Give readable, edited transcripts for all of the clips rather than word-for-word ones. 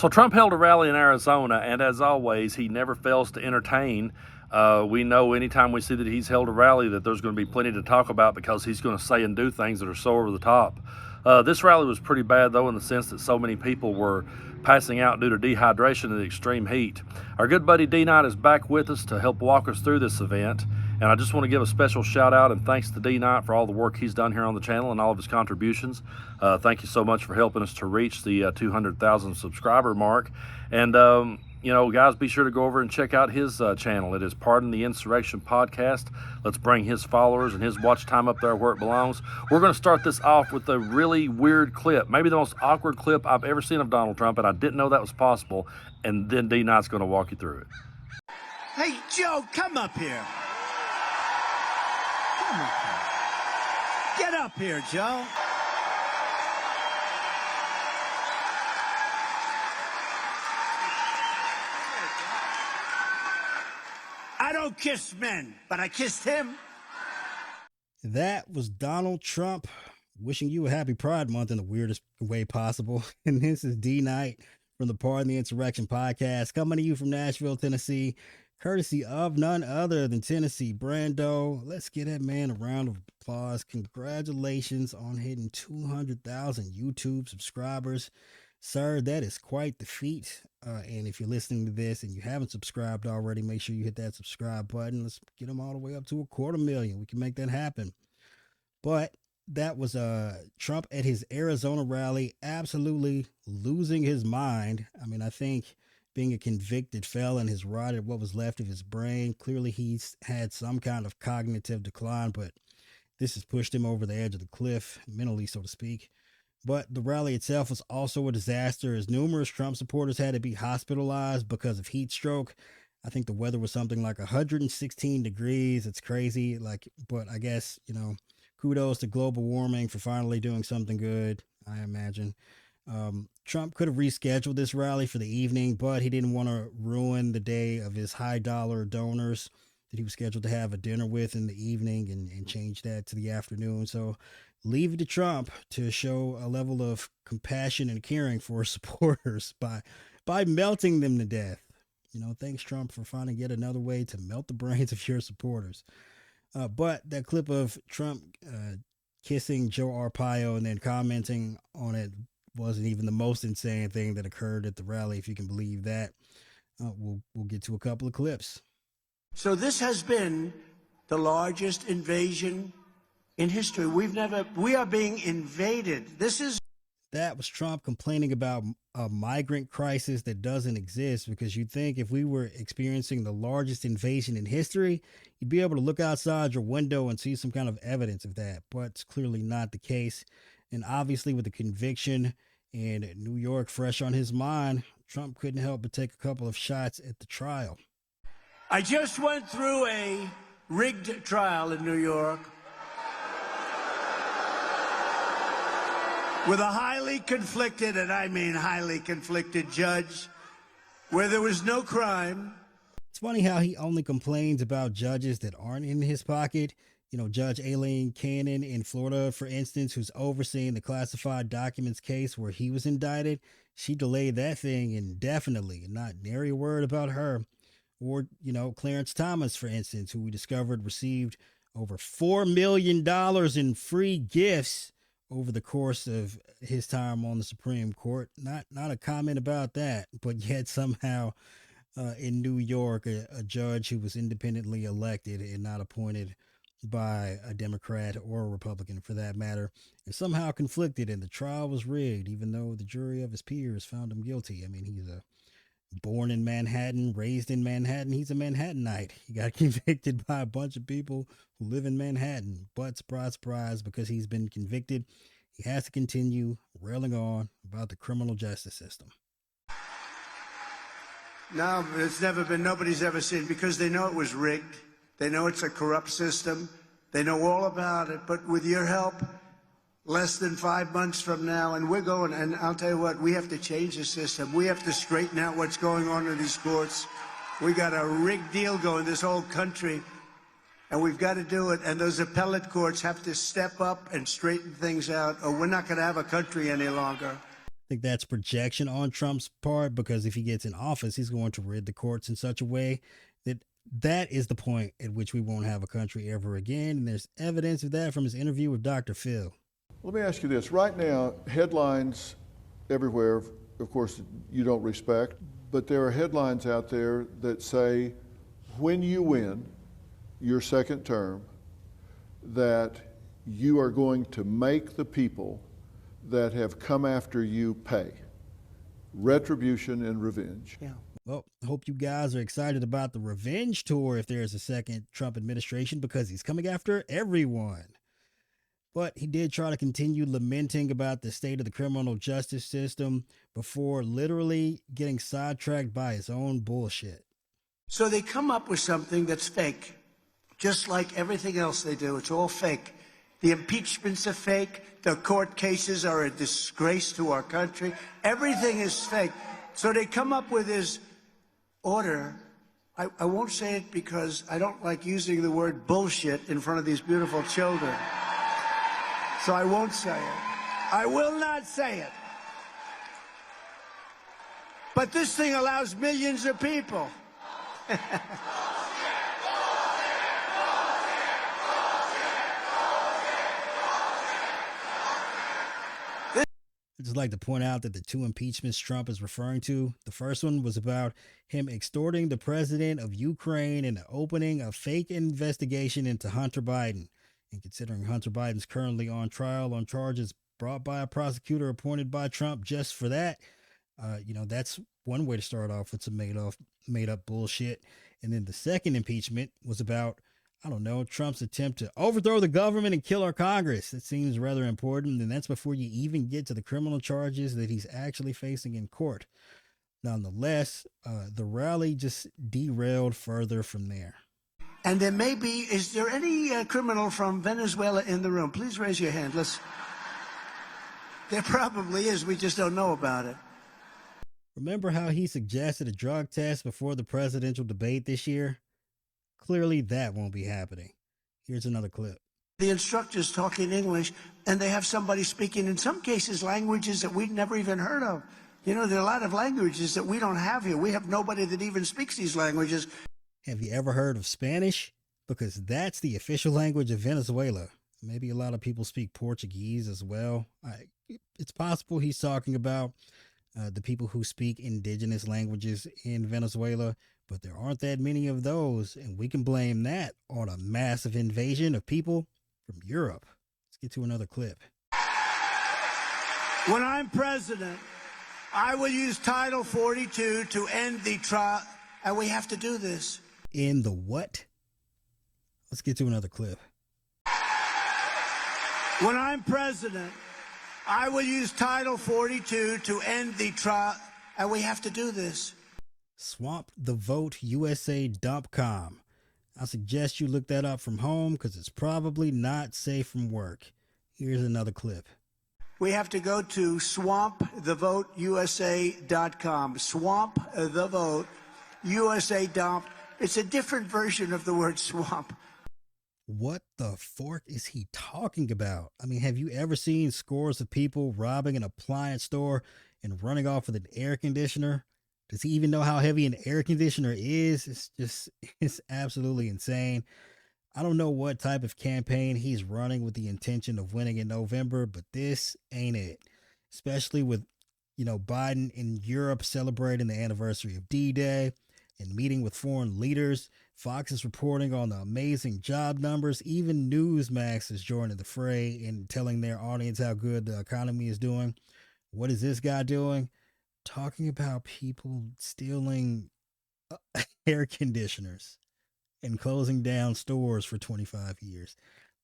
So Trump held a rally in Arizona, and as always, he never fails to entertain. We know anytime we see that he's held a rally that there's going to be plenty to talk about because he's going to say and do things that are so over the top. This rally was pretty bad, though, in the sense that so many people were passing out due to dehydration and the extreme heat. Our good buddy D-Night is back with us to help walk us through this event, and I just want to give a special shout out and thanks to D-Night for all the work he's done here on the channel and all of his contributions. Thank you so much for helping us to reach the 200,000 subscriber mark. And you know, guys, be sure to go over and check out his channel. It is Pardon the Insurrection Podcast. Let's bring his followers and his watch time up there where it belongs. We're going to start this off with a really weird clip, maybe the most awkward clip I've ever seen of Donald Trump, and I didn't know that was possible. And then D-Night's going to walk you through it. Hey, Joe, come up here. Come up here. Get up here, Joe. I don't kiss men, but I kissed him. That was Donald Trump wishing you a happy Pride Month in the weirdest way possible. And this is D-Night from the Pardon the Insurrection Podcast, coming to you from Nashville, Tennessee, courtesy of none other than Tennessee Brando. Let's give that man a round of applause. Congratulations on hitting 200,000 YouTube subscribers. Sir, that is quite the feat. And if you're listening to this and you haven't subscribed already, make sure you hit that subscribe button. Let's get them all the way up to 250,000. We can make that happen. But that was Trump at his Arizona rally, absolutely losing his mind. I mean, I think being a convicted felon has rotted what was left of his brain. Clearly, he's had some kind of cognitive decline, but this has pushed him over the edge of the cliff, mentally, so to speak. But the rally itself was also a disaster, as numerous Trump supporters had to be hospitalized because of heat stroke. I think the weather was something like 116 degrees. It's crazy. But I guess, kudos to global warming for finally doing something good, I imagine. Trump could have rescheduled this rally for the evening, but he didn't want to ruin the day of his high dollar donors that he was scheduled to have a dinner with in the evening and change that to the afternoon. So leave it to Trump to show a level of compassion and caring for his supporters by melting them to death. Thanks, Trump, for finding yet another way to melt the brains of your supporters. But that clip of Trump kissing Joe Arpaio and then commenting on it wasn't even the most insane thing that occurred at the rally, if you can believe that. We'll get to a couple of clips. So this has been the largest invasion in history. We are being invaded. That was Trump complaining about a migrant crisis that doesn't exist, because you'd think if we were experiencing the largest invasion in history, you'd be able to look outside your window and see some kind of evidence of that. But it's clearly not the case. And obviously, with the conviction and New York fresh on his mind, Trump couldn't help but take a couple of shots at the trial. I just went through a rigged trial in New York with a highly conflicted, and I mean highly conflicted, judge, where there was no crime. It's funny how he only complains about judges that aren't in his pocket. Judge Aileen Cannon in Florida, for instance, who's overseeing the classified documents case where he was indicted. She delayed that thing indefinitely, and not nary a word about her. Or, Clarence Thomas, for instance, who we discovered received over $4 million in free gifts over the course of his time on the Supreme Court. Not a comment about that, but yet somehow in New York, a judge who was independently elected and not appointed by a Democrat or a Republican for that matter, is somehow conflicted, and the trial was rigged, even though the jury of his peers found him guilty. I mean, he's born in Manhattan, raised in Manhattan. He's a Manhattanite. He got convicted by a bunch of people who live in Manhattan. But surprise, surprise, because he's been convicted, he has to continue railing on about the criminal justice system. No, nobody's ever seen, because they know it was rigged. They know it's a corrupt system. They know all about it. But with your help, less than 5 months from now, and we're going, and I'll tell you what, we have to change the system. We have to straighten out what's going on in these courts. We got a rigged deal going, this whole country, and we've got to do it. And those appellate courts have to step up and straighten things out, or we're not going to have a country any longer. think that's projection on Trump's part, because if he gets in office, he's going to rid the courts in such a way that that is the point at which we won't have a country ever again. And there's evidence of that from his interview with Dr. Phil. Let me ask you this. Right now, headlines everywhere, of course, you don't respect, but there are headlines out there that say, when you win your second term, that you are going to make the people that have come after you pay. Retribution and revenge. Yeah. Well, I hope you guys are excited about the revenge tour if there's a second Trump administration, because he's coming after everyone. But he did try to continue lamenting about the state of the criminal justice system before literally getting sidetracked by his own bullshit. So they come up with something that's fake, just like everything else they do. It's all fake. The impeachments are fake. The court cases are a disgrace to our country. Everything is fake. So they come up with this order. I won't say it because I don't like using the word bullshit in front of these beautiful children. So I won't say it. I will not say it. But this thing allows millions of people. I'd just like to point out that the two impeachments Trump is referring to, the first one was about him extorting the president of Ukraine and opening a fake investigation into Hunter Biden. And considering Hunter Biden's currently on trial on charges brought by a prosecutor appointed by Trump just for that, that's one way to start off with some made up bullshit. And then the second impeachment was about, Trump's attempt to overthrow the government and kill our Congress. It seems rather important, and that's before you even get to the criminal charges that he's actually facing in court. Nonetheless, the rally just derailed further from there. And there may be, is there any criminal from Venezuela in the room? Please raise your hand. There probably is. We just don't know about it. Remember how he suggested a drug test before the presidential debate this year? Clearly that won't be happening. Here's another clip. The instructors talking English, and they have somebody speaking, in some cases, languages that we'd never even heard of. There are a lot of languages that we don't have here. We have nobody that even speaks these languages. Have you ever heard of Spanish? Because that's the official language of Venezuela. Maybe a lot of people speak Portuguese as well. It's possible he's talking about the people who speak indigenous languages in Venezuela, but there aren't that many of those, and we can blame that on a massive invasion of people from Europe. Let's get to another clip. When I'm president, I will use Title 42 to end the trial, and we have to do this. In the what? Let's get to another clip. When I'm president, I will use Title 42 to end the trial, and we have to do this. SwampTheVoteUSA.com. I suggest you look that up from home because it's probably not safe from work. Here's another clip. We have to go to SwampTheVoteUSA.com. SwampTheVoteUSA.com. It's a different version of the word swamp. What the fork is he talking about? I mean, have you ever seen scores of people robbing an appliance store and running off with an air conditioner? Does he even know how heavy an air conditioner is? It's absolutely insane. I don't know what type of campaign he's running with the intention of winning in November, but this ain't it. Especially with, Biden in Europe celebrating the anniversary of D-Day and meeting with foreign leaders. Fox is reporting on the amazing job numbers. Even Newsmax is joining the fray and telling their audience how good the economy is doing. What is this guy doing? Talking about people stealing air conditioners and closing down stores for 25 years.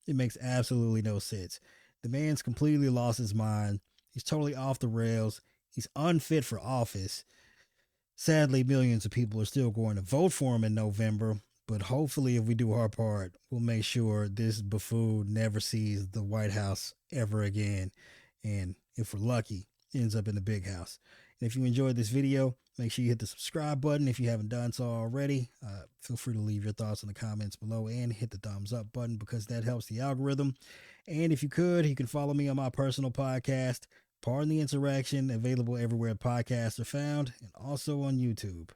It makes absolutely no sense. The man's completely lost his mind. He's totally off the rails. He's unfit for office. Sadly, millions of people are still going to vote for him in November, but hopefully if we do our part, we'll make sure this buffoon never sees the White House ever again. And if we're lucky, ends up in the big house. And if you enjoyed this video, make sure you hit the subscribe button if you haven't done so already. Feel free to leave your thoughts in the comments below and hit the thumbs up button because that helps the algorithm. And if you could, you can follow me on my personal podcast, Pardon the Insurrection, available everywhere podcasts are found and also on YouTube.